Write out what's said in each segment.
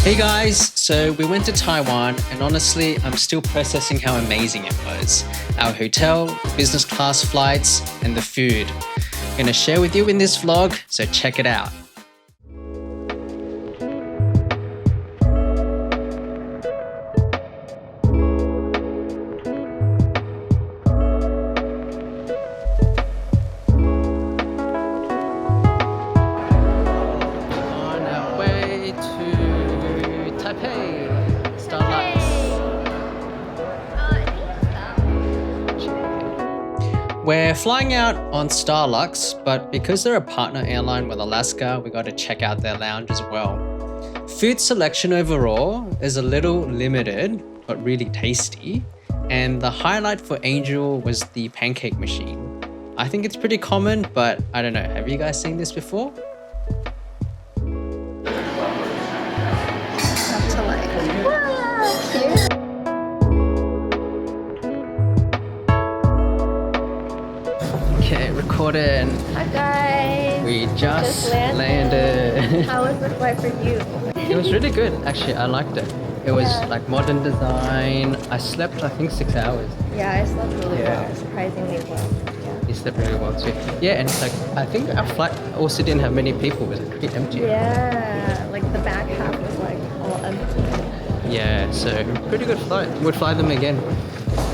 Hey guys, so we went to Taiwan and honestly, I'm still processing how amazing it was. Our hotel, business class flights, and the food. I'm gonna share with you in this vlog, so check it out. On our way to Taipei, Starlux. We're flying out on Starlux, but because they're a partner airline with Alaska, we got to check out their lounge as well. Food selection overall is a little limited, but really tasty. And the highlight for Angel was the pancake machine. I think it's pretty common, but I don't know. Have you guys seen this before? Okay, recording. Hi guys! We just landed. How was the flight for you? It was really good. Actually, I liked it. It was Yeah. like modern design. I slept, I think, 6 hours. Yeah, I slept really Yeah. well, surprisingly well. You slept really well too. Yeah, and it's like, I think our flight also didn't have many people. It was pretty empty. Yeah, like the back half was like all empty. Yeah, so pretty good flight. Would fly them again.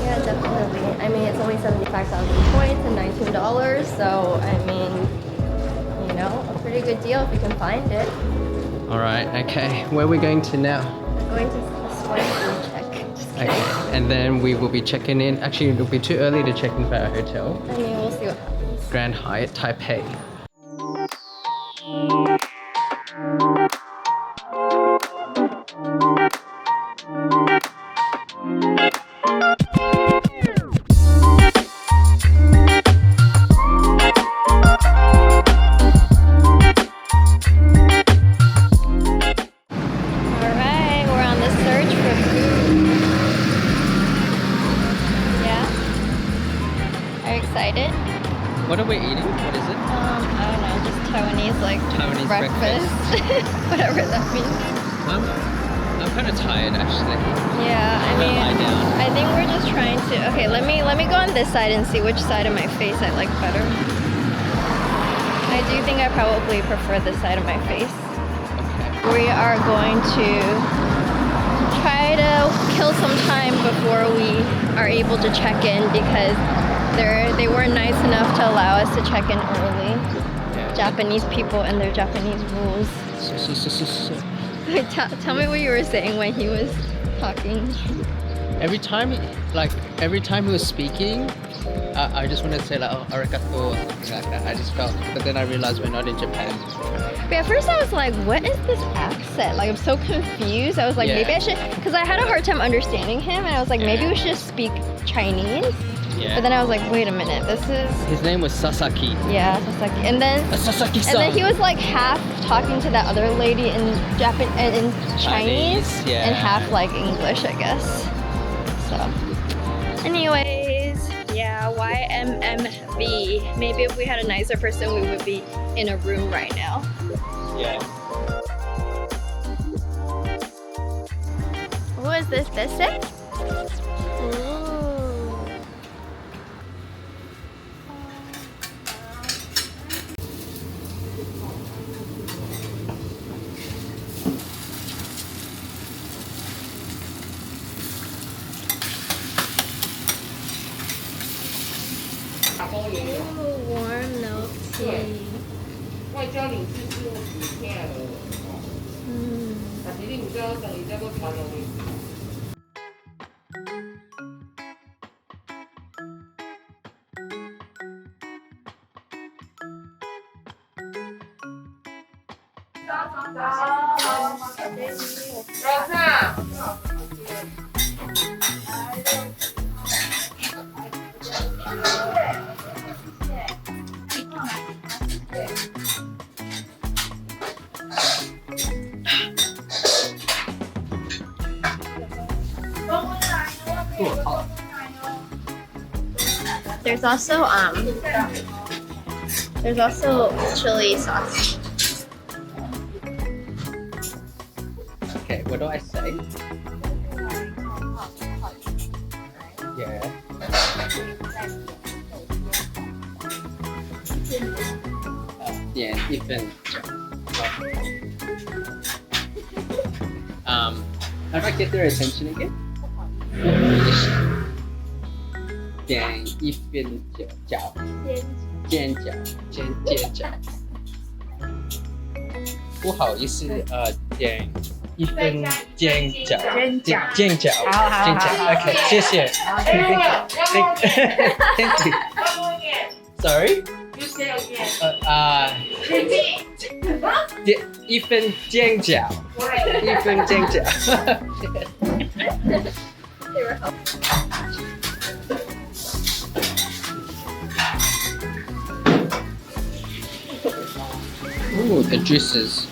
Yeah, definitely. I mean, it's only 75,000 points and $19, so I mean, you know, a pretty good deal if you can find it. All right, okay. Where are we going to now? We're going to a swimming check. Just kidding. Okay, and then we will be checking in. Actually, it'll be too early to check in for our hotel. I mean, we'll see what happens. Grand Hyatt Taipei. Alright, we're on the search for food. Yeah? Are you excited? What are we eating? What is it? I don't know, just Taiwanese like Taiwanese breakfast. Whatever that means. I'm kind of tired actually. Yeah, I mean, lie down. I think we're just trying to. Okay, let me go on this side and see which side of my face I like better. I do think I probably prefer this side of my face. Okay. We are going to try to kill some time before we are able to check in because they weren't nice enough to allow us to check in early. Yeah. Japanese people and their Japanese rules. Wait, tell me what you were saying when he was talking. Every time he was speaking, I just wanted to say like, oh, arigato or something like that. I just felt, but then I realized we're not in Japan. But at first I was like, what is this accent? Like, I'm so confused. I was like, Yeah. maybe I should, because I had a hard time understanding him, and I was like, maybe we should just speak Chinese. Yeah. But then I was like, wait a minute, this is, His name was Sasaki. yeah, Sasaki. And then Sasaki-san. and then he was like half talking to that other lady in in Chinese, Chinese, yeah. and half like English, I guess. So, anyways, yeah, YMMV. Maybe if we had a nicer person, we would be in a room right now. Yeah. What is this? Biscuit? Ooh. Ooh, warm milk tea. 外交领事事务局听了，但是你唔知道等于叫做传统领事。早上。There's also chili sauce. Okay, what do I say? Yeah. Yeah, Jiufen. How do I get their attention again? Jiufen, Jiufen, Jiao. 尖角，尖角。不好意思，点一分尖角，尖角。OK， 谢谢。Thank you. Sorry. You say again. 一分尖角，一分尖角。Ooh, the juices.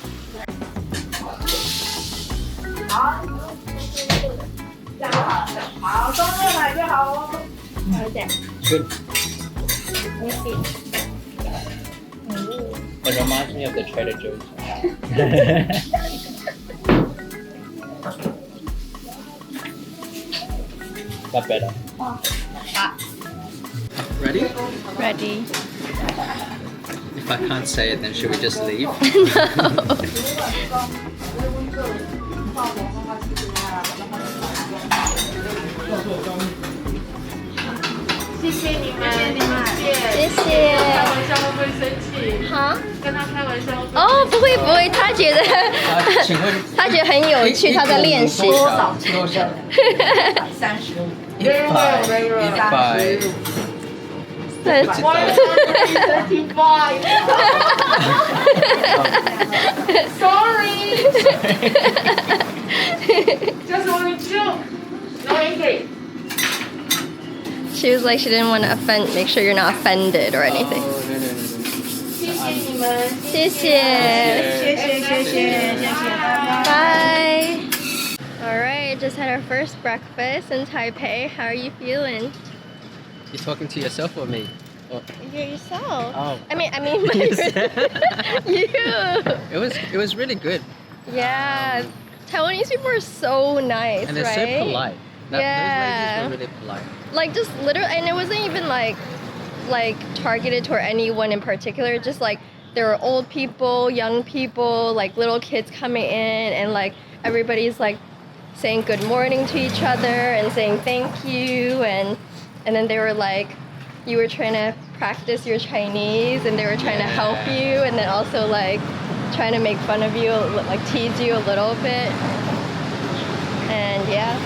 好，中热奶就好哦。Good. It reminds me of the Trader Joe's. That better. Ready? Ready. If I can't say it, then should we just leave? 谢谢你们，谢谢。开玩笑会不会生气？哈？跟他开玩笑会不会？哦，不会不会，他觉得请问他觉得很有趣，他在练习。多少35。100。对。Sorry. Just want to joke. No angry. She was like she didn't want to offend, make sure you're not offended or anything. 谢谢你们，谢谢。Bye. All right, just had our first breakfast in Taipei. How are you feeling? You talking to yourself or me? Or... You're yourself. Oh. I mean, you. It was really good. Yeah, Taiwanese people are so nice, And they're right? so polite. Those ladies were really polite. Like just literally, and it wasn't even like targeted toward anyone in particular. Just like there were old people, young people, like little kids coming in, and like everybody's like saying good morning to each other and saying thank you, and then they were like, you were trying to practice your Chinese, and they were trying to help you, and then also like trying to make fun of you, like tease you a little bit, and yeah.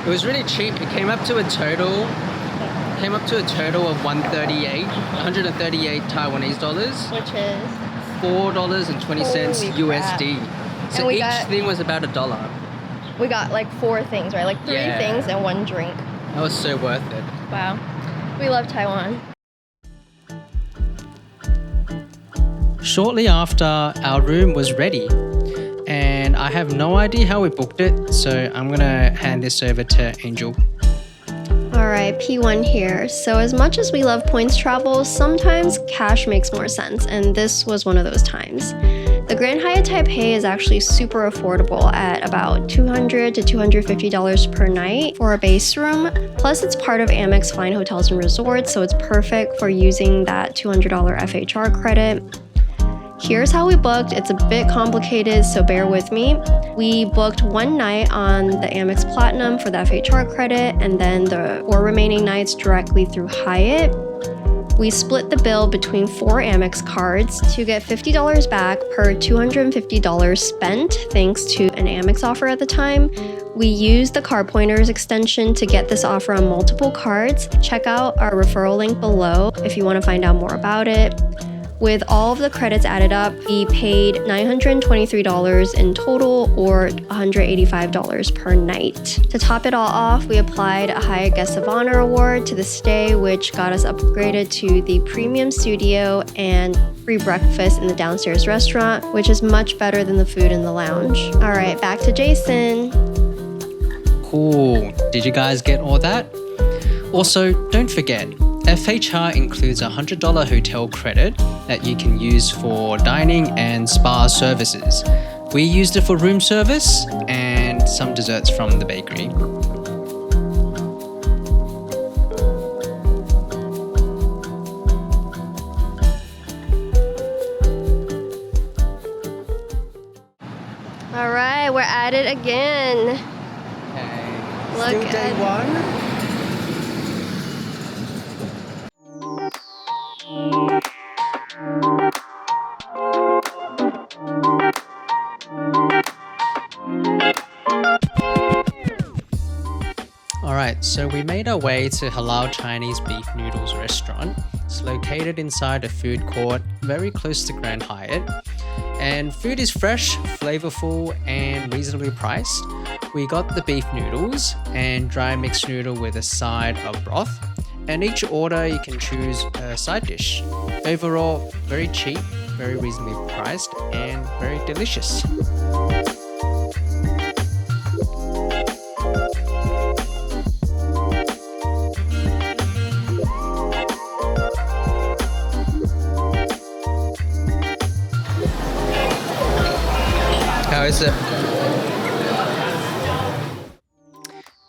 It was really cheap. It came up to a total of 138 Taiwanese dollars, Which is $4.20 Holy USD. So And we each got- thing was about $1. we got like 4 things, right? Like 3 Yeah. things and 1 drink. That was so worth it. Wow. We love Taiwan. Shortly after, our room was ready, and I have no idea how we booked it, so I'm gonna hand this over to Angel. Alright, P1 here. So as much as we love points travel, sometimes cash makes more sense, and this was one of those times. The Grand Hyatt Taipei is actually super affordable at about $200 to $250 per night for a base room. Plus, it's part of Amex Fine Hotels and Resorts, so it's perfect for using that $200 FHR credit. Here's how we booked. It's a bit complicated, so bear with me. We booked 1 night on the Amex Platinum for the FHR credit, and then the 4 remaining nights directly through Hyatt. We split the bill between 4 Amex cards to get $50 back per $250 spent, thanks to an Amex offer at the time. We used the Card Pointers extension to get this offer on multiple cards. Check out our referral link below if you want to find out more about it. With all of the credits added up, we paid $923 in total, or $185 per night. To top it all off, we applied a Hyatt Guest of Honor award to the stay, which got us upgraded to the premium studio and free breakfast in the downstairs restaurant, which is much better than the food in the lounge. All right, back to Jason. Cool. Did you guys get all that? Also, don't forget, FHR includes a $100 hotel credit that you can use for dining and spa services. We used it for room service and some desserts from the bakery. All right, we're at it again. Okay. Look Still day at- one. Alright, so we made our way to Halal Chinese Beef Noodles restaurant. It's located inside a food court very close to Grand Hyatt. And food is fresh, flavorful, and reasonably priced. We got the beef noodles and dry mixed noodle with a side of broth. And each order you can choose a side dish. Overall, very cheap, very reasonably priced, and very delicious. How is it?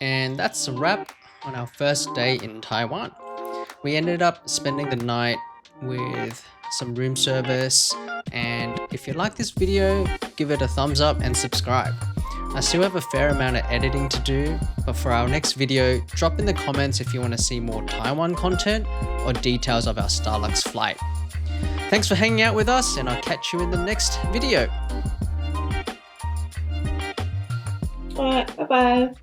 And that's a wrap on our first day in Taiwan. We ended up spending the night with some room service, and if you like this video, give it a thumbs up and subscribe. I still have a fair amount of editing to do, but for our next video, drop in the comments if you want to see more Taiwan content or details of our Starlux flight. Thanks for hanging out with us, and I'll catch you in the next video. All right, bye-bye.